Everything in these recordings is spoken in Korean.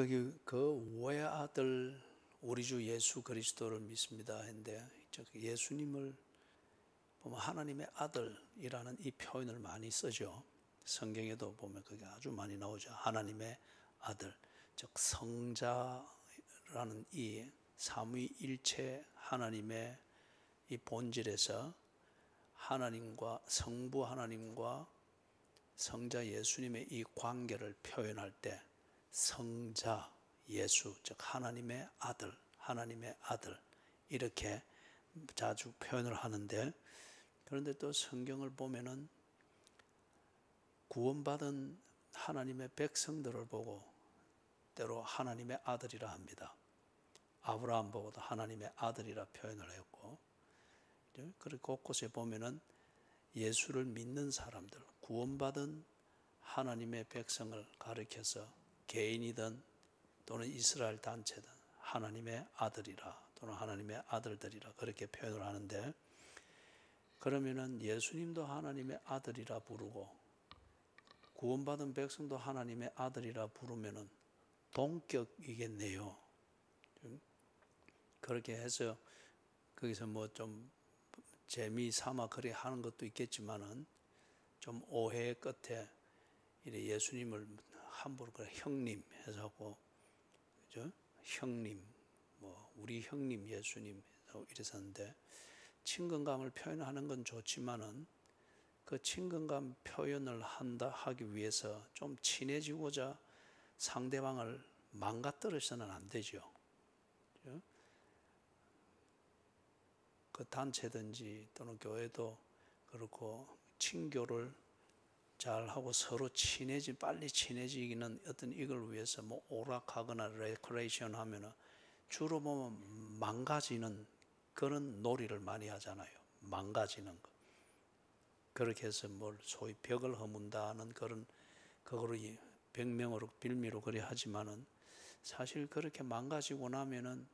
그 외아들 우리 주 예수 그리스도를 믿습니다 했는데 예수님을 보면 하나님의 아들이라는 이 표현을 많이 쓰죠. 성경에도 보면 그게 아주 많이 나오죠. 하나님의 아들, 즉 성자라는 이 삼위일체 하나님의 이 본질에서 하나님과 성부 하나님과 성자 예수님의 이 관계를 표현할 때 성자 예수, 즉 하나님의 아들 이렇게 자주 표현을 하는데, 그런데 또 성경을 보면은 구원받은 하나님의 백성들을 보고 때로 하나님의 아들이라 합니다. 아브라함 보고도 하나님의 아들이라 표현을 했고, 그리고 곳곳에 보면은 예수를 믿는 사람들, 구원받은 하나님의 백성을 가리켜서 개인이든 또는 이스라엘 단체든 하나님의 아들이라 또는 하나님의 아들들이라 그렇게 표현을 하는데, 그러면은 예수님도 하나님의 아들이라 부르고 구원받은 백성도 하나님의 아들이라 부르면은 동격이겠네요. 그렇게 해서 거기서 뭐 좀 재미삼아 그래 하는 것도 있겠지만은 좀 오해의 끝에 이래 예수님을 함부로 그래 형님 해서 하고, 그죠? 형님, 뭐 우리 형님 예수님 이랬었는데, 친근감을 표현하는 건 좋지만은 그 친근감 표현을 하기 위해서 좀 친해지고자 상대방을 망가뜨려서는 안 되죠. 그죠? 그 단체든지 또는 교회도 그렇고 친교를 잘하고 서로 빨리 친해지기는 어떤 이걸 위해서 뭐 오락하거나 레크레이션 하면은 주로 보면 망가지는 그런 놀이를 많이 하잖아요. 망가지는 거. 그렇게 해서 뭘 소위 벽을 허문다는 그런 그거로 병명으로 빌미로 그래 하지만은 사실 그렇게 망가지고 나면은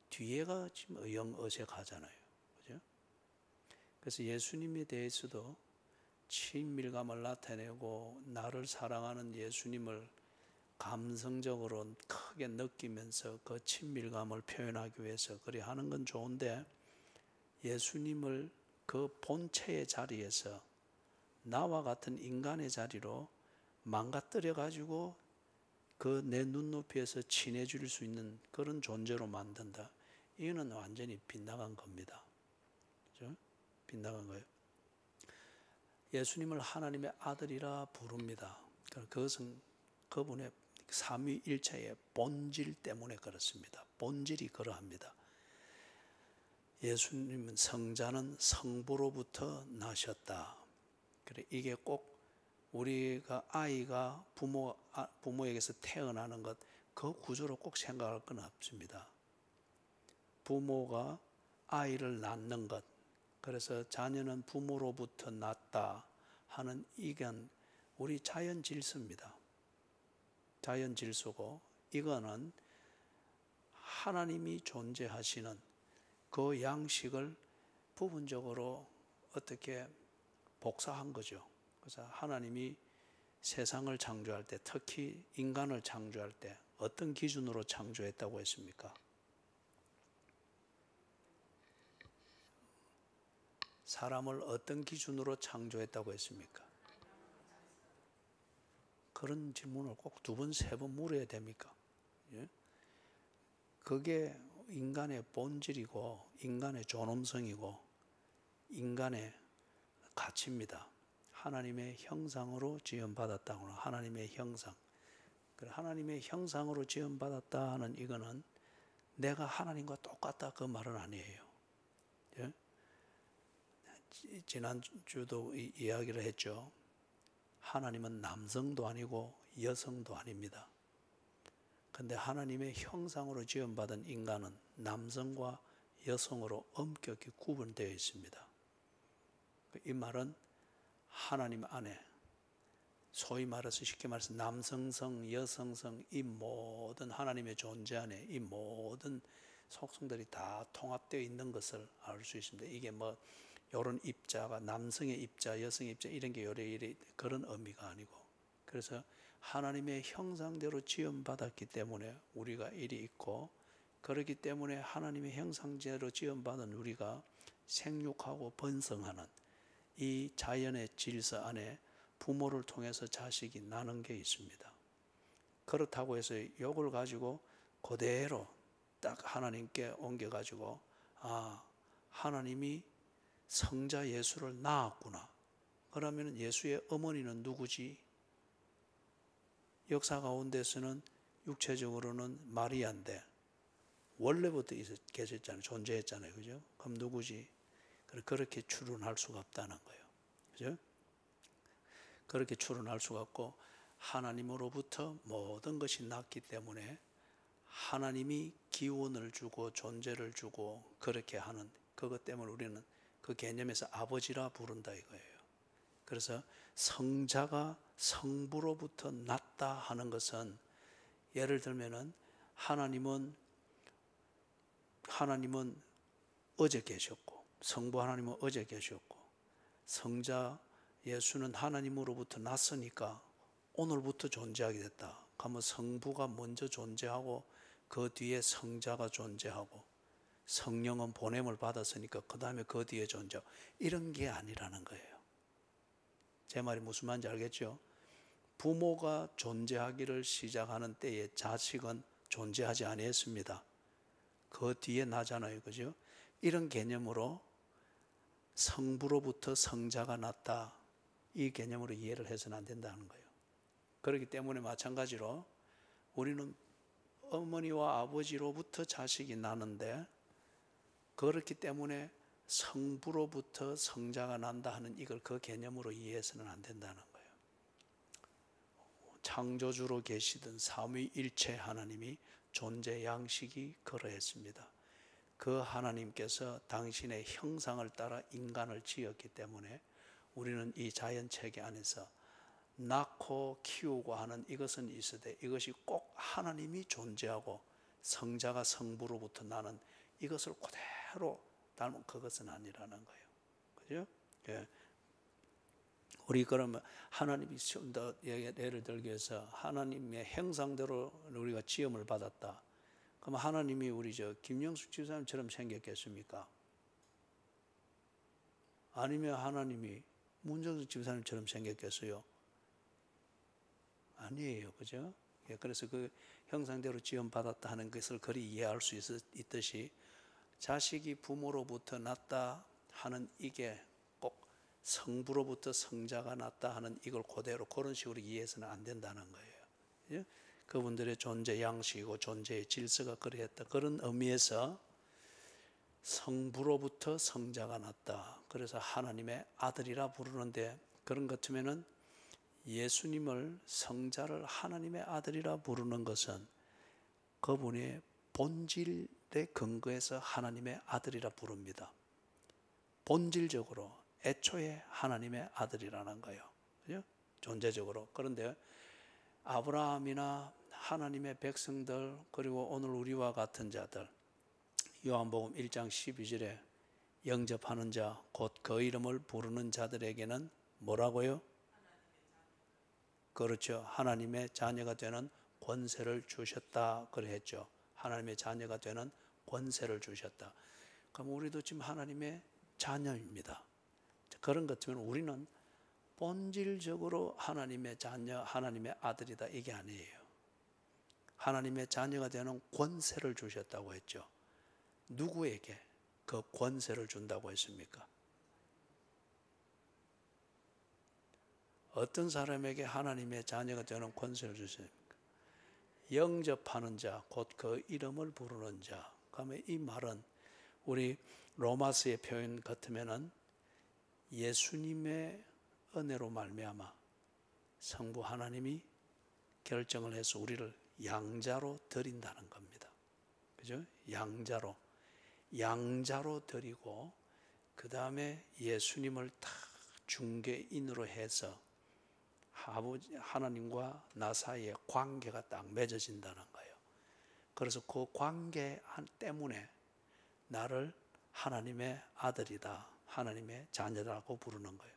뒤에가 지금 영 어색하잖아요. 그죠? 그래서 예수님에 대해서도 친밀감을 나타내고 나를 사랑하는 예수님을 감성적으로 크게 느끼면서 그 친밀감을 표현하기 위해서 그리 하는 건 좋은데, 예수님을 그 본체의 자리에서 나와 같은 인간의 자리로 망가뜨려 가지고 그 내 눈높이에서 친해질 수 있는 그런 존재로 만든다. 이거는 완전히 빗나간 겁니다. 그죠? 빗나간 거예요. 예수님을 하나님의 아들이라 부릅니다. 그것은 그분의 삼위일체의 본질 때문에 그렇습니다. 본질이 그러합니다. 예수님은 성자는 성부로부터 나셨다. 그래, 이게 꼭 우리가 아이가 부모에게서 태어나는 것, 그 구조로 꼭 생각할 건 없습니다. 부모가 아이를 낳는 것, 그래서 자녀는 부모로부터 났다 하는 이건 우리 자연 질서입니다. 자연 질서고, 이거는 하나님이 존재하시는 그 양식을 부분적으로 어떻게 복사한 거죠. 그래서 하나님이 세상을 창조할 때, 특히 인간을 창조할 때 어떤 기준으로 창조했다고 했습니까? 사람을 어떤 기준으로 창조했다고 했습니까? 그런 질문을 꼭 두 번, 세 번 물어야 됩니까? 예? 그게 인간의 본질이고 인간의 존엄성이고 인간의 가치입니다. 하나님의 형상으로 지음받았다거나 하나님의 형상. 하나님의 형상으로 지음받았다 하는 이거는 내가 하나님과 똑같다 그 말은 아니에요. 예? 지난주도 이야기를 했죠. 하나님은 남성도 아니고 여성도 아닙니다. 그런데 하나님의 형상으로 지음받은 인간은 남성과 여성으로 엄격히 구분되어 있습니다. 이 말은 하나님 안에 소위 말해서 쉽게 말해서 남성성, 여성성 이 모든 하나님의 존재 안에 이 모든 속성들이 다 통합되어 있는 것을 알 수 있습니다. 이게 뭐 이런 입자가 남성의 입자, 여성의 입자 이런 게 요래 그런 의미가 아니고 그래서 하나님의 형상대로 지음받았기 때문에 우리가 일이 있고, 그렇기 때문에 하나님의 형상대로 지음받은 우리가 생육하고 번성하는 이 자연의 질서 안에 부모를 통해서 자식이 나는 게 있습니다. 그렇다고 해서 이걸 가지고 그대로 딱 하나님께 옮겨가지고 하나님이 성자 예수를 낳았구나. 그러면 예수의 어머니는 누구지? 역사 가운데서는 육체적으로는 마리아인데 원래부터 계셨잖아요. 존재했잖아요. 그죠? 그럼 누구지? 그렇게 추론할 수가 없다는 거예요. 그죠? 그렇게 추론할 수가 없고, 하나님으로부터 모든 것이 났기 때문에 하나님이 기원을 주고 존재를 주고 그렇게 하는 그것 때문에 우리는 그 개념에서 아버지라 부른다 이거예요. 그래서 성자가 성부로부터 났다 하는 것은, 예를 들면은 하나님은 어제 계셨고, 성부 하나님은 어제 계셨고, 성자 예수는 하나님으로부터 났으니까 오늘부터 존재하게 됐다. 그러면 성부가 먼저 존재하고 그 뒤에 성자가 존재하고, 성령은 보냄을 받았으니까 그 다음에 그 뒤에 존재하고, 이런 게 아니라는 거예요. 제 말이 무슨 말인지 알겠죠? 부모가 존재하기를 시작하는 때에 자식은 존재하지 아니했습니다. 그 뒤에 나잖아요. 그죠? 이런 개념으로 성부로부터 성자가 났다, 이 개념으로 이해를 해서는 안 된다는 거예요. 그렇기 때문에 마찬가지로 우리는 어머니와 아버지로부터 자식이 나는데, 그렇기 때문에 성부로부터 성자가 난다 하는 이걸 그 개념으로 이해해서는 안 된다는 거예요. 창조주로 계시던 삼위일체 하나님이 존재 양식이 그러했습니다. 그 하나님께서 당신의 형상을 따라 인간을 지었기 때문에 우리는 이 자연체계 안에서 낳고 키우고 하는 이것은 있으되, 이것이 꼭 하나님이 존재하고 성자가 성부로부터 나는 이것을 그대로 닮은 그것은 아니라는 거예요. 그죠? 예. 우리 그러면 하나님이 좀 더 예를 들기 위해서 하나님의 형상대로 우리가 지음을 받았다. 그럼 하나님이 우리 김영숙 집사님처럼 생겼겠습니까? 아니면 하나님이 문정숙 집사님처럼 생겼겠어요? 아니에요. 그죠? 예, 그래서 그 형상대로 지음받았다 하는 것을 그리 이해할 수 있듯이, 자식이 부모로부터 났다 하는 이게 꼭 성부로부터 성자가 났다 하는 이걸 그대로 그런 식으로 이해해서는 안 된다는 거예요. 예? 그분들의 존재 양식이고 존재의 질서가 그랬다. 그런 의미에서 성부로부터 성자가 났다. 그래서 하나님의 아들이라 부르는데, 그런 것 같으면은 예수님을 성자를 하나님의 아들이라 부르는 것은 그분의 본질에 근거해서 하나님의 아들이라 부릅니다. 본질적으로 애초에 하나님의 아들이라는 거예요. 그죠? 존재적으로. 그런데 아브라함이나 하나님의 백성들, 그리고 오늘 우리와 같은 자들, 요한복음 1장 12절에 영접하는 자, 곧 그 이름을 부르는 자들에게는 뭐라고요? 그렇죠. 하나님의 자녀가 되는 권세를 주셨다 그랬죠. 하나님의 자녀가 되는 권세를 주셨다. 그럼 우리도 지금 하나님의 자녀입니다. 그런 것 같으면 우리는 본질적으로 하나님의 자녀, 하나님의 아들이다, 이게 아니에요. 하나님의 자녀가 되는 권세를 주셨다고 했죠. 누구에게 그 권세를 준다고 했습니까? 어떤 사람에게 하나님의 자녀가 되는 권세를 주십니까? 영접하는 자, 곧 그 이름을 부르는 자. 그러면 이 말은 우리 로마서의 표현 같으면은 예수님의 은혜로 말미암아 성부 하나님이 결정을 해서 우리를 양자로 드린다는 겁니다. 그죠? 양자로 드리고, 그 다음에 예수님을 다 중개인으로 해서 하나님과 나 사이에 관계가 딱 맺어진다는 거예요. 그래서 그 관계 때문에 나를 하나님의 아들이다, 하나님의 자녀라고 부르는 거예요.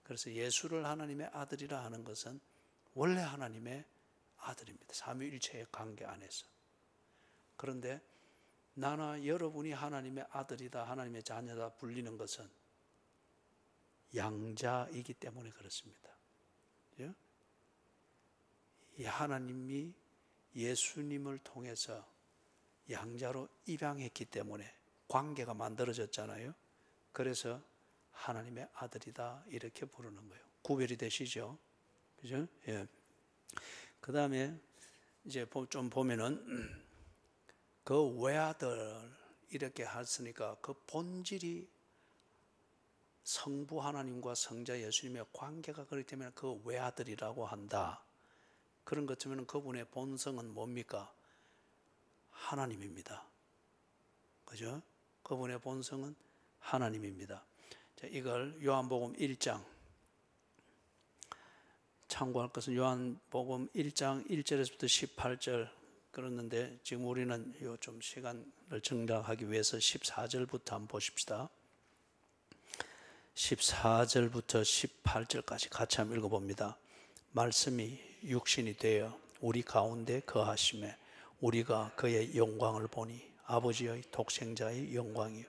그래서 예수를 하나님의 아들이라 하는 것은 원래 하나님의 아들입니다. 삼위일체의 관계 안에서. 그런데 나나 여러분이 하나님의 아들이다, 하나님의 자녀다 불리는 것은 양자이기 때문에 그렇습니다. 이 하나님이 예수님을 통해서 양자로 입양했기 때문에 관계가 만들어졌잖아요. 그래서 하나님의 아들이다 이렇게 부르는 거예요. 구별이 되시죠? 그죠? 예. 그 다음에 이제 좀 보면은 그 외아들 이렇게 했으니까 그 본질이 성부 하나님과 성자 예수님의 관계가 그렇기 때문에 그 외아들이라고 한다. 그런 것처럼 그분의 본성은 뭡니까? 하나님입니다. 그죠? 그분의 본성은 하나님입니다. 자, 이걸 요한복음 1장 참고할 것은 요한복음 1장 1절에서부터 18절 그랬는데 지금 우리는 요 좀 시간을 정리하기 위해서 14절부터 한번 보십시다. 14절부터 18절까지 같이 한번 읽어봅니다. 말씀이 육신이 되어 우리 가운데 거하심에 우리가 그의 영광을 보니 아버지의 독생자의 영광이요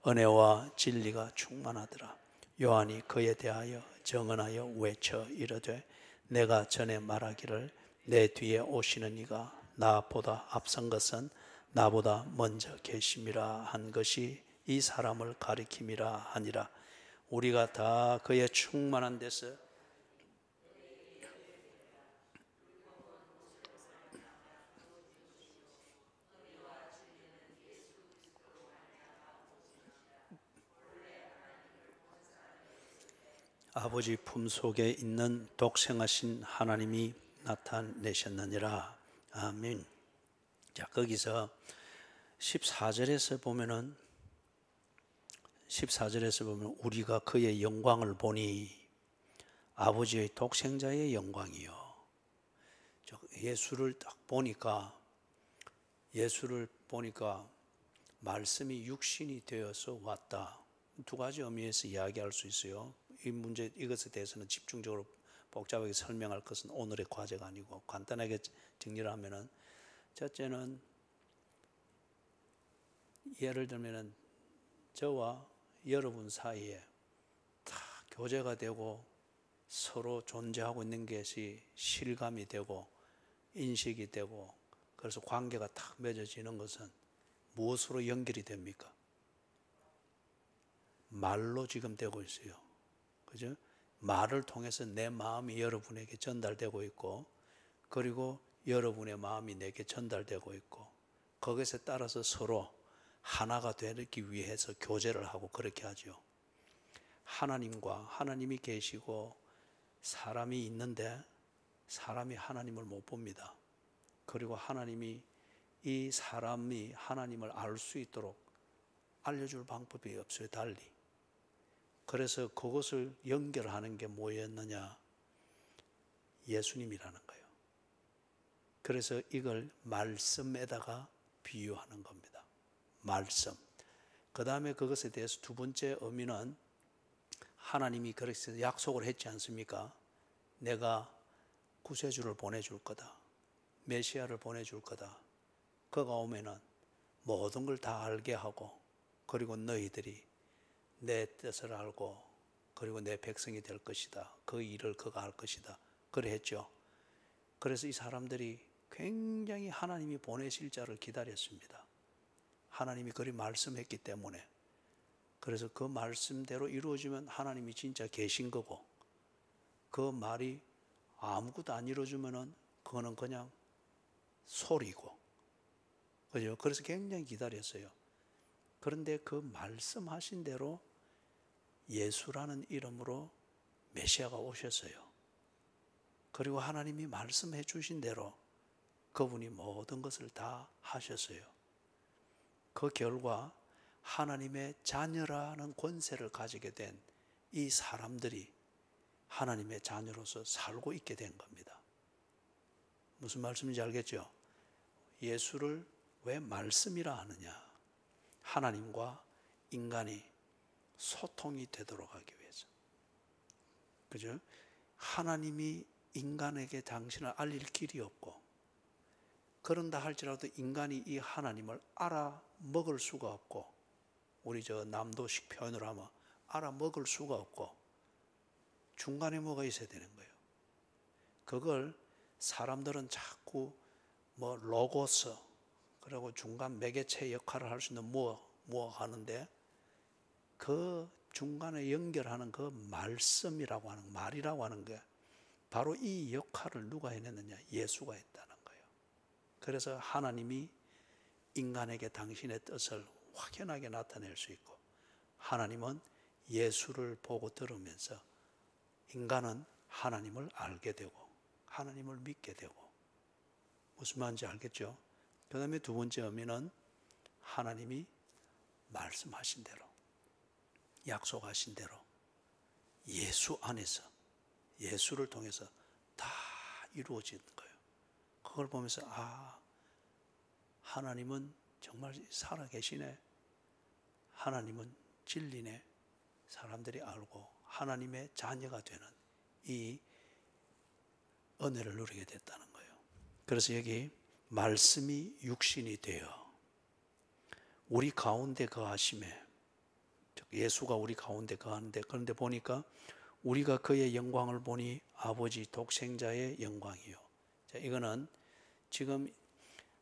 은혜와 진리가 충만하더라. 요한이 그에 대하여 정언하여 외쳐 이르되 내가 전에 말하기를 내 뒤에 오시는 이가 나보다 앞선 것은 나보다 먼저 계심이라 한 것이 이 사람을 가리킴이라 하니라. 우리가 다 그의 충만한 데서 아버지 품속에 있는 독생하신 하나님이 나타내셨느니라. 아멘. 자, 거기서 14절에서 보면 우리가 그의 영광을 보니 아버지의 독생자의 영광이요. 예수를 보니까 말씀이 육신이 되어서 왔다. 두 가지 의미에서 이야기할 수 있어요. 이것에 대해서는 집중적으로 복잡하게 설명할 것은 오늘의 과제가 아니고 간단하게 정리를 하면은 첫째는 예를 들면은 저와 여러분 사이에 다 교제가 되고 서로 존재하고 있는 것이 실감이 되고 인식이 되고 그래서 관계가 탁 맺어지는 것은 무엇으로 연결이 됩니까? 말로 지금 되고 있어요. 그죠? 말을 통해서 내 마음이 여러분에게 전달되고 있고 그리고 여러분의 마음이 내게 전달되고 있고 거기에 따라서 서로 하나가 되기 위해서 교제를 하고 그렇게 하죠. 하나님이 계시고 사람이 있는데 사람이 하나님을 못 봅니다. 그리고 하나님이 이 사람이 하나님을 알 수 있도록 알려줄 방법이 없어요. 달리. 그래서 그것을 연결하는 게 뭐였느냐? 예수님이라는 거예요. 그래서 이걸 말씀에다가 비유하는 겁니다. 말씀. 그 다음에 그것에 대해서 두 번째 의미는 하나님이 그렇게 약속을 했지 않습니까? 내가 구세주를 보내줄 거다. 메시아를 보내줄 거다. 그가 오면은 모든 걸 다 알게 하고 그리고 너희들이 내 뜻을 알고 그리고 내 백성이 될 것이다. 그 일을 그가 할 것이다. 그래 했죠. 그래서 이 사람들이 굉장히 하나님이 보내실 자를 기다렸습니다. 하나님이 그리 말씀했기 때문에. 그래서 그 말씀대로 이루어지면 하나님이 진짜 계신 거고 그 말이 아무것도 안 이루어지면은 그거는 그냥 소리고. 그죠? 그래서 굉장히 기다렸어요. 그런데 그 말씀하신 대로 예수라는 이름으로 메시아가 오셨어요. 그리고 하나님이 말씀해 주신 대로 그분이 모든 것을 다 하셨어요. 그 결과 하나님의 자녀라는 권세를 가지게 된 이 사람들이 하나님의 자녀로서 살고 있게 된 겁니다. 무슨 말씀인지 알겠죠? 예수를 왜 말씀이라 하느냐? 하나님과 인간이 소통이 되도록 하기 위해서. 그죠? 하나님이 인간에게 당신을 알릴 길이 없고, 그런다 할지라도 인간이 이 하나님을 알아먹을 수가 없고, 우리 저 남도식 표현으로 하면 알아먹을 수가 없고, 중간에 뭐가 있어야 되는 거예요. 그걸 사람들은 자꾸 뭐 로고스, 그리고 중간 매개체 역할을 할 수 있는 뭐 하는데, 그 중간에 연결하는 그 말씀이라고 하는, 말이라고 하는 게 바로 이 역할을 누가 해냈느냐? 예수가 했다는 거예요. 그래서 하나님이 인간에게 당신의 뜻을 확연하게 나타낼 수 있고, 하나님은 예수를 보고 들으면서 인간은 하나님을 알게 되고 하나님을 믿게 되고, 무슨 말인지 알겠죠? 그 다음에 두 번째 의미는 하나님이 말씀하신 대로, 약속하신 대로 예수 안에서, 예수를 통해서 다 이루어진 거예요. 그걸 보면서 하나님은 정말 살아계시네, 하나님은 진리네, 사람들이 알고 하나님의 자녀가 되는 이 은혜를 누리게 됐다는 거예요. 그래서 여기 말씀이 육신이 되어 우리 가운데 거하심에, 예수가 우리 가운데 거하는데, 그런데 보니까 우리가 그의 영광을 보니 아버지 독생자의 영광이요. 자, 이거는 지금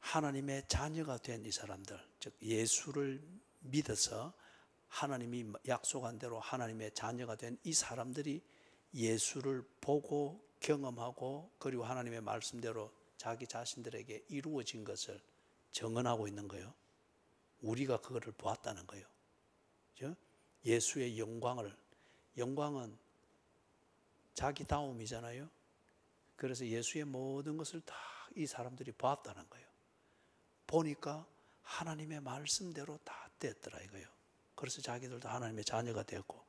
하나님의 자녀가 된 이 사람들, 즉 예수를 믿어서 하나님이 약속한 대로 하나님의 자녀가 된 이 사람들이 예수를 보고 경험하고, 그리고 하나님의 말씀대로 자기 자신들에게 이루어진 것을 증언하고 있는 거예요. 우리가 그거를 보았다는 거예요. 예수의 영광은 자기다움이잖아요. 그래서 예수의 모든 것을 다 이 사람들이 보았다는 거예요. 보니까 하나님의 말씀대로 다 됐더라 이거예요. 그래서 자기들도 하나님의 자녀가 되었고,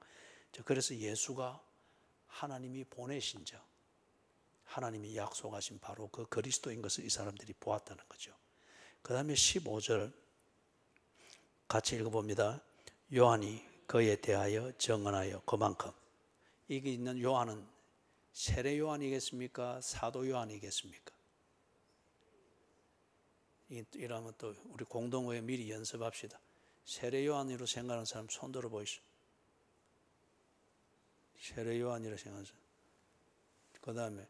그래서 예수가 하나님이 보내신 자, 하나님이 약속하신 바로 그 그리스도인 것을 이 사람들이 보았다는 거죠. 그 다음에 15절 같이 읽어봅니다. 요한이 그에 대하여 증언하여, 그만큼. 이게 있는 요한은 세례 요한이겠습니까? 사도 요한이겠습니까? 이러면 또 우리 공동회에 미리 연습합시다. 세례 요한으로 생각하는 사람 손 들어 보이시오. 세례 요한이라 생각하는 사람. 그 다음에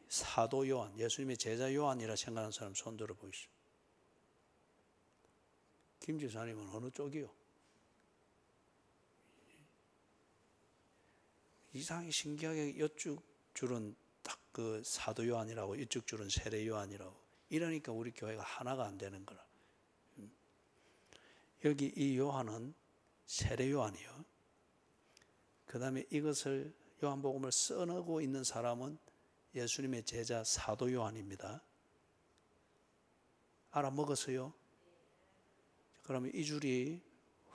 사도 요한, 예수님의 제자 요한이라 생각하는 사람 손 들어 보이시오. 김 지사님은 어느 쪽이요? 이상하게 신기하게 이쪽 줄은 딱 그 사도 요한이라고, 이쪽 줄은 세례 요한이라고. 이러니까 우리 교회가 하나가 안 되는 거라. 여기 이 요한은 세례 요한이요. 그 다음에 이것을 요한복음을 써내고 있는 사람은 예수님의 제자 사도 요한입니다. 알아먹었어요? 그러면 이 줄이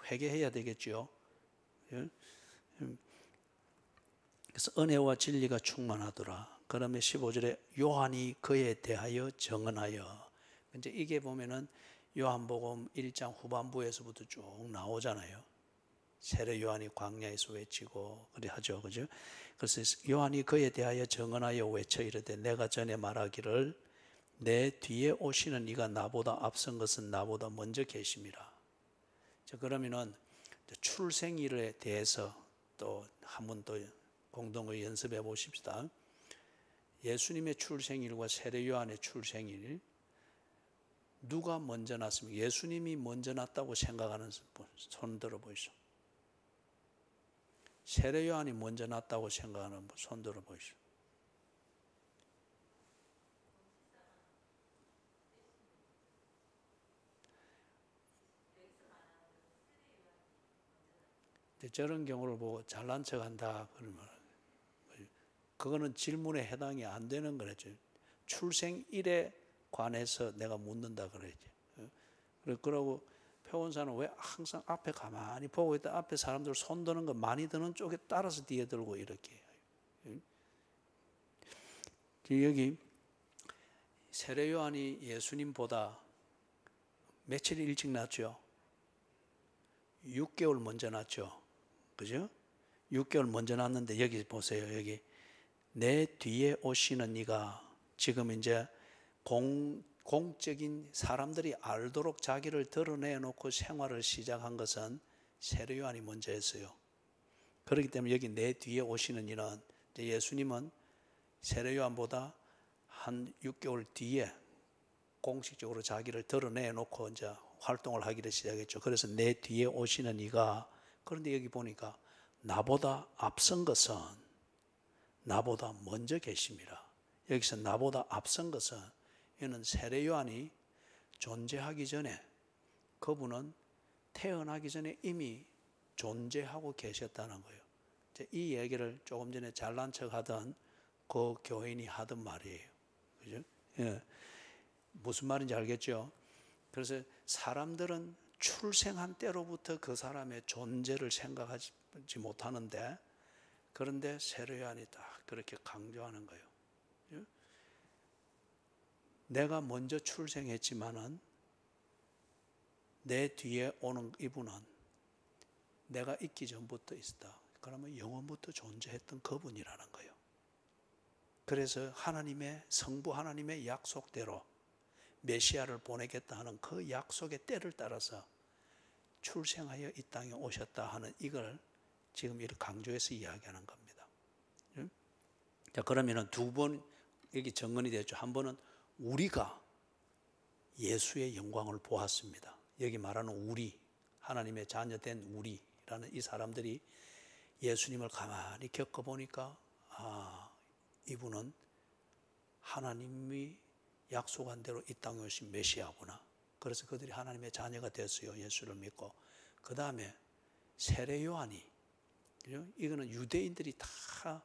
회개해야 되겠죠. 그래서 은혜와 진리가 충만하더라. 그러면 15절에 요한이 그에 대하여 증언하여. 이제 이게 보면은 요한복음 1장 후반부에서부터 쭉 나오잖아요. 세례 요한이 광야에서 외치고 그래 하죠, 그죠? 그래서 요한이 그에 대하여 증언하여 외쳐 이르되 내가 전에 말하기를 내 뒤에 오시는 이가 나보다 앞선 것은 나보다 먼저 계심이라. 자, 그러면은 출생일에 대해서 또 한 번 더 공동의 연습해 보십시다. 예수님의 출생일과 세례 요한의 출생일, 누가 먼저 났습니까? 예수님이 먼저 났다고 생각하는 손 들어 보시오. 세례 요한이 먼저 났다고 생각하는 손 들어 보시오. 저런 경우를 보고 잘난 척한다 그러면 그거는 질문에 해당이 안 되는 거죠. 출생일에 관해서 내가 묻는다 그러지. 그러고 표본사는 왜 항상 앞에 가만히 보고 있다, 앞에 사람들 손 드는 거 많이 드는 쪽에 따라서 뒤에 들고 이렇게. 여기 세례 요한이 예수님보다 며칠 일찍 났죠? 6개월 먼저 났죠. 그죠? 6개월 먼저 났는데 여기 보세요. 여기 내 뒤에 오시는 이가 지금 이제 공적인 사람들이 알도록 자기를 드러내놓고 생활을 시작한 것은 세례 요한이 먼저였어요. 그렇기 때문에 여기 내 뒤에 오시는 이는 이제 예수님은 세례 요한보다 한 6개월 뒤에 공식적으로 자기를 드러내놓고 이제 활동을 하기를 시작했죠. 그래서 내 뒤에 오시는 이가, 그런데 여기 보니까 나보다 앞선 것은 나보다 먼저 계십니다. 여기서 나보다 앞선 것은 이는 세례 요한이 존재하기 전에, 그분은 태어나기 전에 이미 존재하고 계셨다는 거예요. 이 얘기를 조금 전에 잘난 척 하던 그 교인이 하던 말이에요. 그죠? 예. 무슨 말인지 알겠죠? 그래서 사람들은 출생한 때로부터 그 사람의 존재를 생각하지 못하는데, 그런데 세례 요한이 딱 그렇게 강조하는 거예요. 내가 먼저 출생했지만은 내 뒤에 오는 이분은 내가 있기 전부터 있었다. 그러면 영원부터 존재했던 그분이라는 거예요. 그래서 하나님의 성부 하나님의 약속대로 메시아를 보내겠다 하는 그 약속의 때를 따라서 출생하여 이 땅에 오셨다 하는 이걸 지금 이렇게 강조해서 이야기하는 겁니다. 자, 그러면은 두 번 여기 정언이 됐죠. 한 번은 우리가 예수의 영광을 보았습니다. 여기 말하는 우리, 하나님의 자녀된 우리라는 이 사람들이 예수님을 가만히 겪어보니까 이분은 하나님이 약속한 대로 이 땅에 오신 메시아구나. 그래서 그들이 하나님의 자녀가 됐어요. 예수를 믿고. 그 다음에 세례 요한이, 이거는 유대인들이 다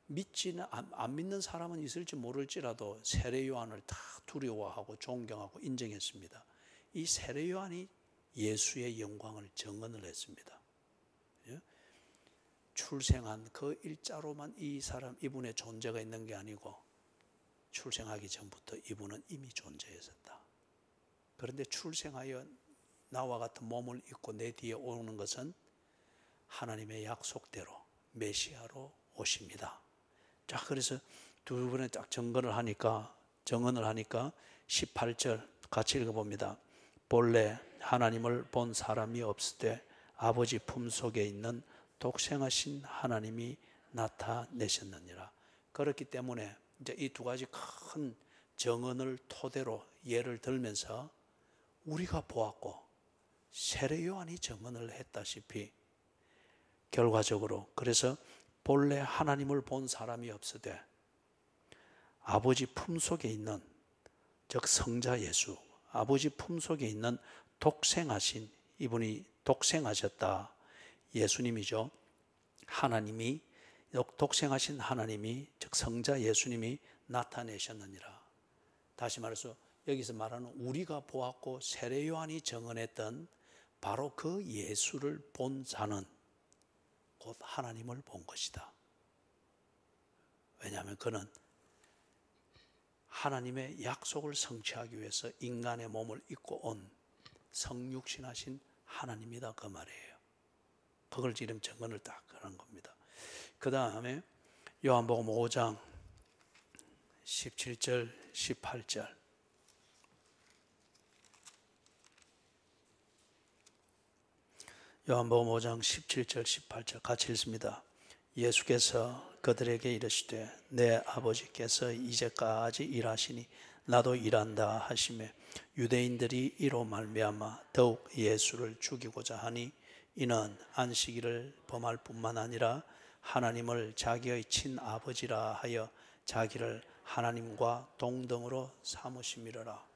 믿지는 안 믿는 사람은 있을지 모를지라도 세례 요한을 다 두려워하고 존경하고 인정했습니다. 이 세례 요한이 예수의 영광을 증언을 했습니다. 출생한 그 일자로만 이분의 존재가 있는 게 아니고 출생하기 전부터 이분은 이미 존재했었다. 그런데 출생하여 나와 같은 몸을 입고 내 뒤에 오는 것은 하나님의 약속대로 메시아로 오십니다. 자, 그래서 두 번에 딱 증언을 하니까 18절 같이 읽어봅니다. 본래 하나님을 본 사람이 없을 때 아버지 품속에 있는 독생하신 하나님이 나타내셨느니라. 그렇기 때문에 이제 이 두 가지 큰 정언을 토대로 예를 들면서 우리가 보았고 세례 요한이 정언을 했다시피 결과적으로, 그래서 본래 하나님을 본 사람이 없으되 아버지 품속에 있는, 즉 성자 예수, 아버지 품속에 있는 독생하신, 이분이 독생하셨다. 예수님이죠. 하나님이, 독생하신 하나님이, 즉 성자 예수님이 나타내셨느니라. 다시 말해서 여기서 말하는 우리가 보았고 세례 요한이 증언했던 바로 그 예수를 본 자는 곧 하나님을 본 것이다. 왜냐하면 그는 하나님의 약속을 성취하기 위해서 인간의 몸을 입고 온 성육신하신 하나님이다, 그 말이에요. 그걸 지금 증언을 딱 하는 겁니다. 그 다음에 요한복음 5장 17절 18절 요한복음 5장 17절 18절 같이 읽습니다. 예수께서 그들에게 이르시되 내 아버지께서 이제까지 일하시니 나도 일한다 하시매 유대인들이 이로 말미암아 더욱 예수를 죽이고자 하니 이는 안식일을 범할 뿐만 아니라 하나님을 자기의 친아버지라 하여 자기를 하나님과 동등으로 삼으심이로라.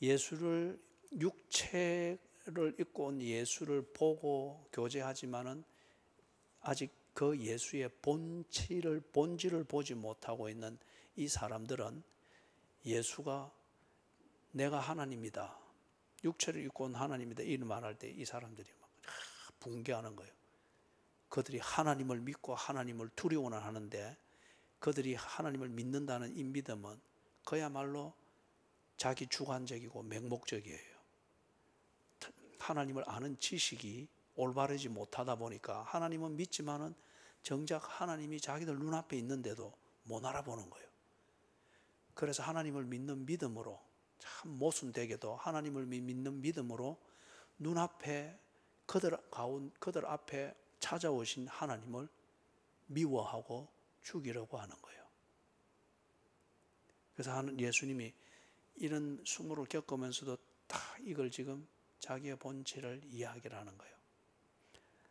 예수를, 육체를 입고 온 예수를 보고 교제하지만은 아직 그 예수의 본질을 보지 못하고 있는 이 사람들은 예수가 내가 하나님이다, 육체를 입고 온 하나님이다 이런 말할 때 이 사람들이 막 붕괴하는 거예요. 그들이 하나님을 믿고 하나님을 두려워는 하는데 그들이 하나님을 믿는다는 이 믿음은 그야말로 자기 주관적이고 맹목적이에요. 하나님을 아는 지식이 올바르지 못하다 보니까 하나님은 믿지만은 정작 하나님이 자기들 눈앞에 있는데도 못 알아보는 거예요. 그래서 하나님을 믿는 믿음으로, 참 모순되게도 하나님을 믿는 믿음으로 눈앞에 그들 앞에 찾아오신 하나님을 미워하고 죽이려고 하는 거예요. 그래서 예수님이 이런 수모를 겪으면서도 다 이걸 지금 자기의 본질을 이야기를 하는 거예요.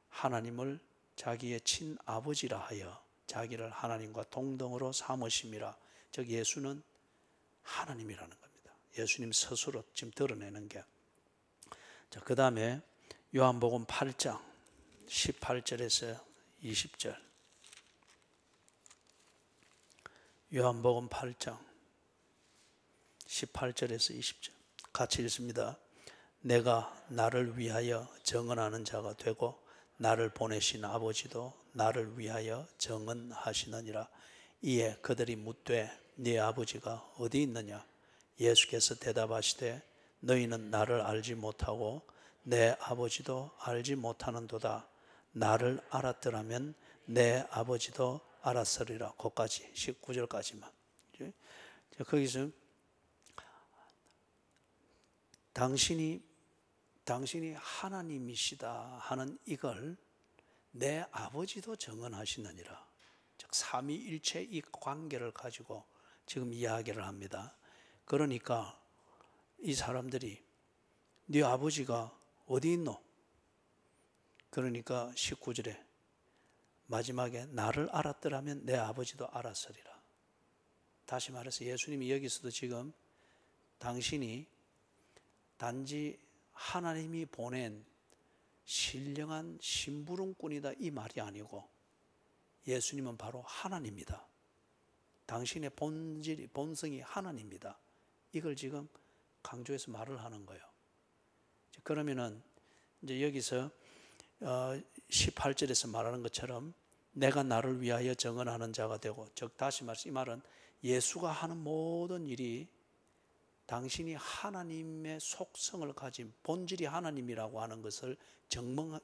하나님을 자기의 친아버지라 하여 자기를 하나님과 동등으로 삼으심이라. 즉 예수는 하나님이라는 겁니다. 예수님 스스로 지금 드러내는 게. 자, 그 다음에 요한복음 8장 18절에서 20절. 요한복음 8장 18절에서 20절 같이 읽습니다. 내가 나를 위하여 정언하는 자가 되고 나를 보내신 아버지도 나를 위하여 정언하시느니라. 이에 그들이 묻되 네 아버지가 어디 있느냐? 예수께서 대답하시되 너희는 나를 알지 못하고 내 아버지도 알지 못하는도다. 나를 알았더라면 내 아버지도 알았으리라. 거기까지 19절까지만. 거기서 당신이 하나님이시다 하는 이걸 내 아버지도 정언하시느니라. 즉 삼위일체 이 관계를 가지고 지금 이야기를 합니다. 그러니까 이 사람들이 네 아버지가 어디 있노? 그러니까 19절에 마지막에 나를 알았더라면 내 아버지도 알았으리라. 다시 말해서 예수님이 여기서도 지금 당신이 단지 하나님이 보낸 신령한 심부름꾼이다 이 말이 아니고 예수님은 바로 하나님이다. 당신의 본성이 하나님이다. 이걸 지금 강조해서 말을 하는 거예요. 그러면은 이제 여기서 18절에서 말하는 것처럼 내가 나를 위하여 정언하는 자가 되고, 즉 다시 말해서 이 말은 예수가 하는 모든 일이 당신이 하나님의 속성을 가진 본질이 하나님이라고 하는 것을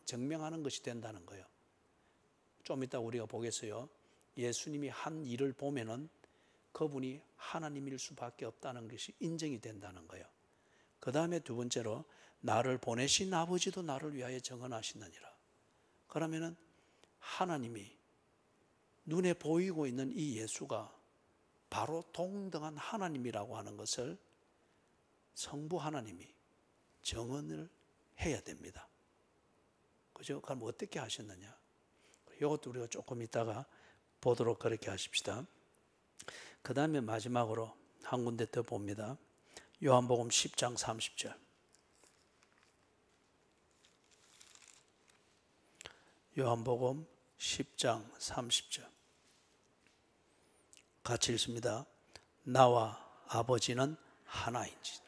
증명하는 것이 된다는 거예요. 좀 이따 우리가 보겠어요. 예수님이 한 일을 보면은 그분이 하나님일 수밖에 없다는 것이 인정이 된다는 거예요. 그 다음에 두 번째로 나를 보내신 아버지도 나를 위하여 정언하시느니라. 그러면은 하나님이 눈에 보이고 있는 이 예수가 바로 동등한 하나님이라고 하는 것을 성부 하나님이 정언을 해야 됩니다. 그죠? 그럼 어떻게 하셨느냐? 이것도 우리가 조금 이따가 보도록 그렇게 하십시다. 그 다음에 마지막으로 한 군데 더 봅니다. 요한복음 10장 30절. 요한복음 10장 30절. 같이 읽습니다. 나와 아버지는 하나인지라.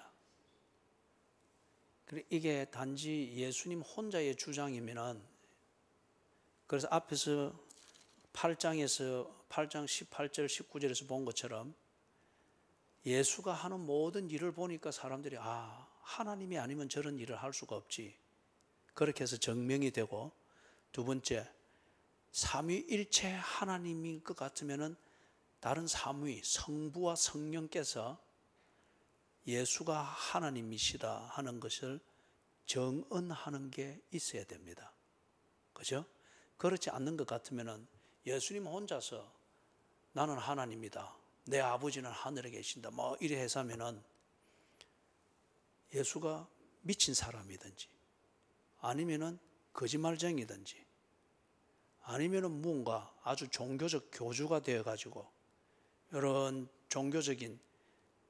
이게 단지 예수님 혼자의 주장이면은, 그래서 앞에서 8장 18절 19절에서 본 것처럼 예수가 하는 모든 일을 보니까 사람들이 하나님이 아니면 저런 일을 할 수가 없지. 그렇게 해서 증명이 되고, 두 번째 삼위일체 하나님인 것 같으면은 다른 삼위 성부와 성령께서 예수가 하나님이시다 하는 것을 정언하는 게 있어야 됩니다. 그죠? 그렇지 않는 것 같으면은 예수님 혼자서 나는 하나님이다, 내 아버지는 하늘에 계신다 뭐 이래 해서면은 예수가 미친 사람이든지 아니면은 거짓말쟁이든지 아니면은 뭔가 아주 종교적 교주가 되어 가지고 이런 종교적인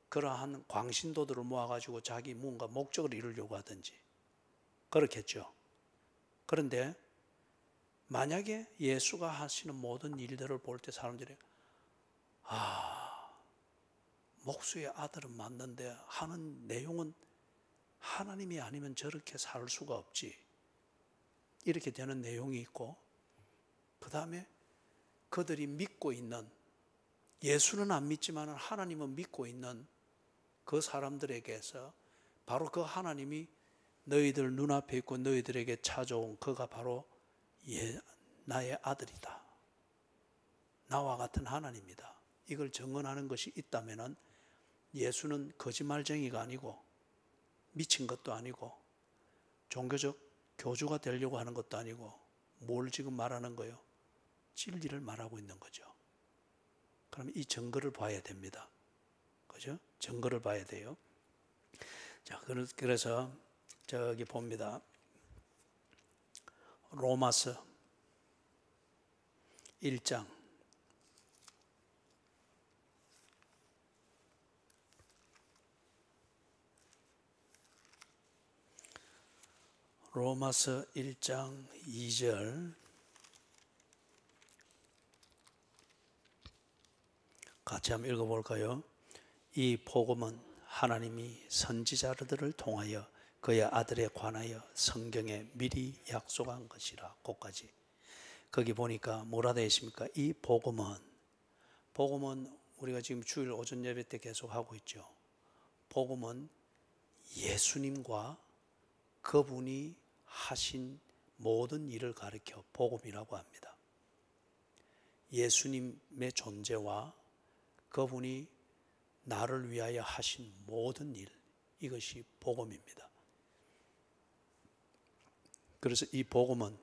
그러한 광신도들을 모아가지고 자기 뭔가 목적을 이루려고 하든지 그렇겠죠. 그런데 만약에 예수가 하시는 모든 일들을 볼 때 사람들이 목수의 아들은 맞는데 하는 내용은 하나님이 아니면 저렇게 살 수가 없지, 이렇게 되는 내용이 있고, 그 다음에 그들이 믿고 있는, 예수는 안 믿지만 하나님은 믿고 있는 그 사람들에게서 바로 그 하나님이 너희들 눈앞에 있고 너희들에게 찾아온 그가 바로 나의 아들이다, 나와 같은 하나님이다, 이걸 증언하는 것이 있다면은 예수는 거짓말쟁이가 아니고 미친 것도 아니고 종교적 교주가 되려고 하는 것도 아니고 뭘 지금 말하는 거예요? 진리를 말하고 있는 거죠. 그럼 이 증거를 봐야 됩니다. 그죠? 증거를 봐야 돼요. 자, 그래서 저기 봅니다. 로마서 1장 2절 같이 한번 읽어볼까요? 이 복음은 하나님이 선지자들을 통하여 그의 아들에 관하여 성경에 미리 약속한 것이라. 거기까지. 거기 보니까 뭐라 되어 있습니까? 이 복음은 우리가 지금 주일 오전 예배 때 계속 하고 있죠. 복음은 예수님과 그분이 하신 모든 일을 가리켜 복음이라고 합니다. 예수님의 존재와 그분이 나를 위하여 하신 모든 일, 이것이 복음입니다. 그래서 이 복음은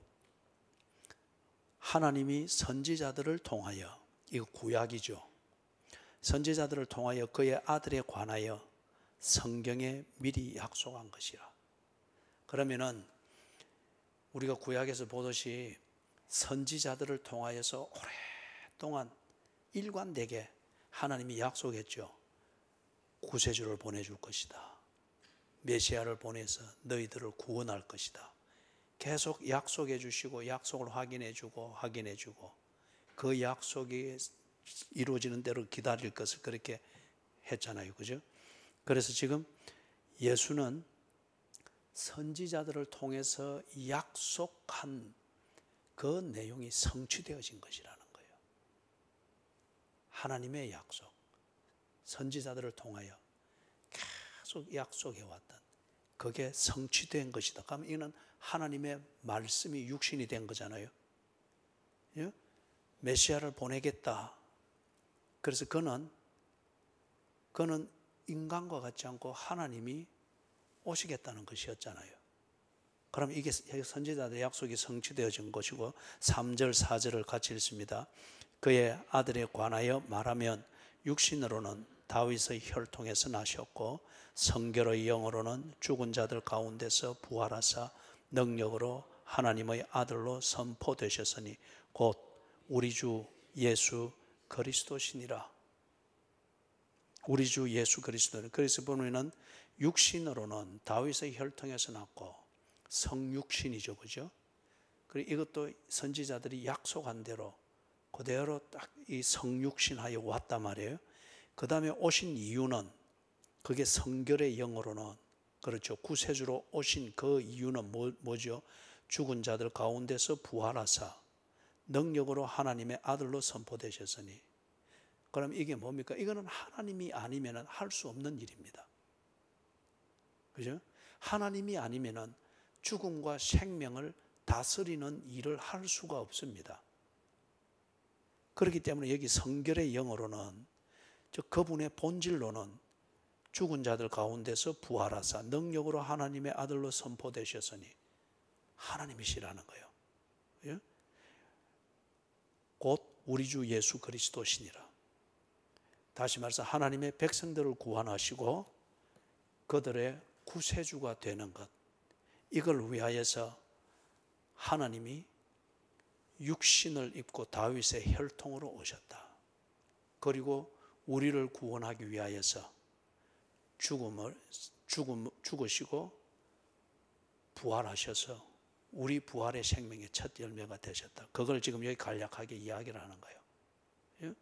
하나님이 선지자들을 통하여, 이거 구약이죠. 선지자들을 통하여 그의 아들에 관하여 성경에 미리 약속한 것이라. 그러면은 우리가 구약에서 보듯이 선지자들을 통하여서 오랫동안 일관되게 하나님이 약속했죠. 구세주를 보내줄 것이다. 메시아를 보내서 너희들을 구원할 것이다. 계속 약속해 주시고 약속을 확인해 주고 그 약속이 이루어지는 대로 기다릴 것을 그렇게 했잖아요. 그죠? 그래서 지금 예수는 선지자들을 통해서 약속한 그 내용이 성취되어진 것이라는 거예요. 하나님의 약속, 선지자들을 통하여 계속 약속해왔던 그게 성취된 것이다. 그러면 이는 하나님의 말씀이 육신이 된 거잖아요. 예? 메시아를 보내겠다. 그래서 그는 인간과 같지 않고 하나님이 오시겠다는 것이었잖아요. 그럼 이게 선지자들의 약속이 성취되어진 것이고 3절 4절을 같이 읽습니다. 그의 아들에 관하여 말하면 육신으로는 다윗의 혈통에서 나셨고 성결의 영으로는 죽은 자들 가운데서 부활하사 능력으로 하나님의 아들로 선포되셨으니 곧 우리 주 예수 그리스도시니라. 우리 주 예수 그리스도. 그래서 보면은 육신으로는 다윗의 혈통에서 났고 성육신이죠, 그죠? 그리고 이것도 선지자들이 약속한 대로 그대로 딱 이 성육신하여 왔단 말이에요. 그 다음에 오신 이유는 그게 성결의 영으로는 그렇죠. 구세주로 오신 그 이유는 뭐죠? 죽은 자들 가운데서 부활하사 능력으로 하나님의 아들로 선포되셨으니. 그럼 이게 뭡니까? 이거는 하나님이 아니면 할 수 없는 일입니다. 그죠? 하나님이 아니면 죽음과 생명을 다스리는 일을 할 수가 없습니다. 그렇기 때문에 여기 성결의 영으로는 그분의 본질로는 죽은 자들 가운데서 부활하사 능력으로 하나님의 아들로 선포되셨으니 하나님이시라는 거예요. 예? 곧 우리 주 예수 그리스도시니라. 다시 말해서 하나님의 백성들을 구원하시고 그들의 구세주가 되는 것, 이걸 위하여서 하나님이 육신을 입고 다윗의 혈통으로 오셨다. 그리고 우리를 구원하기 위하여서 죽으시고 부활하셔서 우리 부활의 생명의 첫 열매가 되셨다. 그걸 지금 여기 간략하게 이야기를 하는 거예요. 예?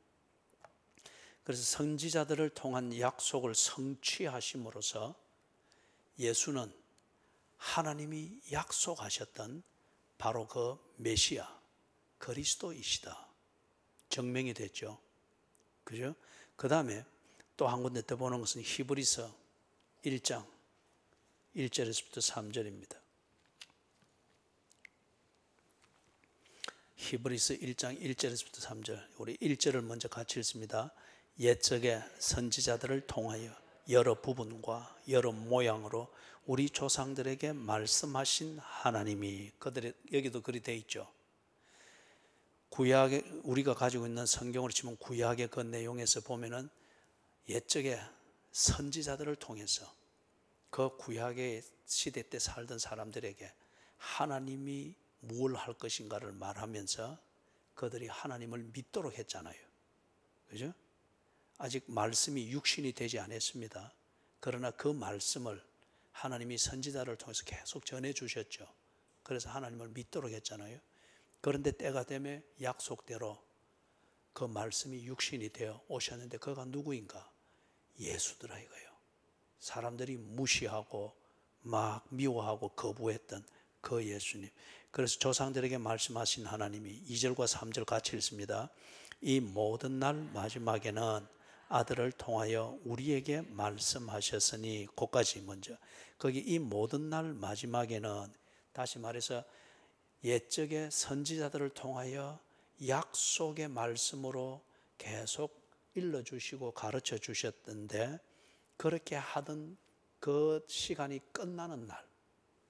그래서 선지자들을 통한 약속을 성취하심으로써 예수는 하나님이 약속하셨던 바로 그 메시아 그리스도이시다. 증명이 됐죠. 그죠? 그 다음에 또 한 군데 더 보는 것은 히브리서 1장 1절에서부터 3절입니다. 히브리서 1장 1절에서부터 3절. 우리 1절을 먼저 같이 읽습니다. 옛적의 선지자들을 통하여 여러 부분과 여러 모양으로 우리 조상들에게 말씀하신 하나님이, 그들의 여기도 그리 돼 있죠. 구약에 우리가 가지고 있는 성경으로 치면 구약의 그 내용에서 보면은 옛적의 선지자들을 통해서 그 구약의 시대 때 살던 사람들에게 하나님이 뭘 할 것인가를 말하면서 그들이 하나님을 믿도록 했잖아요. 그죠? 아직 말씀이 육신이 되지 않았습니다. 그러나 그 말씀을 하나님이 선지자를 통해서 계속 전해 주셨죠. 그래서 하나님을 믿도록 했잖아요. 그런데 때가 되면 약속대로 그 말씀이 육신이 되어 오셨는데 그가 누구인가? 예수더라 이거예요. 사람들이 무시하고 막 미워하고 거부했던 그 예수님. 그래서 조상들에게 말씀하신 하나님이 2절과 3절 같이 읽습니다. 이 모든 날 마지막에는 아들을 통하여 우리에게 말씀하셨으니, 그까지 먼저. 거기 이 모든 날 마지막에는, 다시 말해서 옛적의 선지자들을 통하여 약속의 말씀으로 계속 일러주시고 가르쳐 주셨던데, 그렇게 하던 그 시간이 끝나는 날,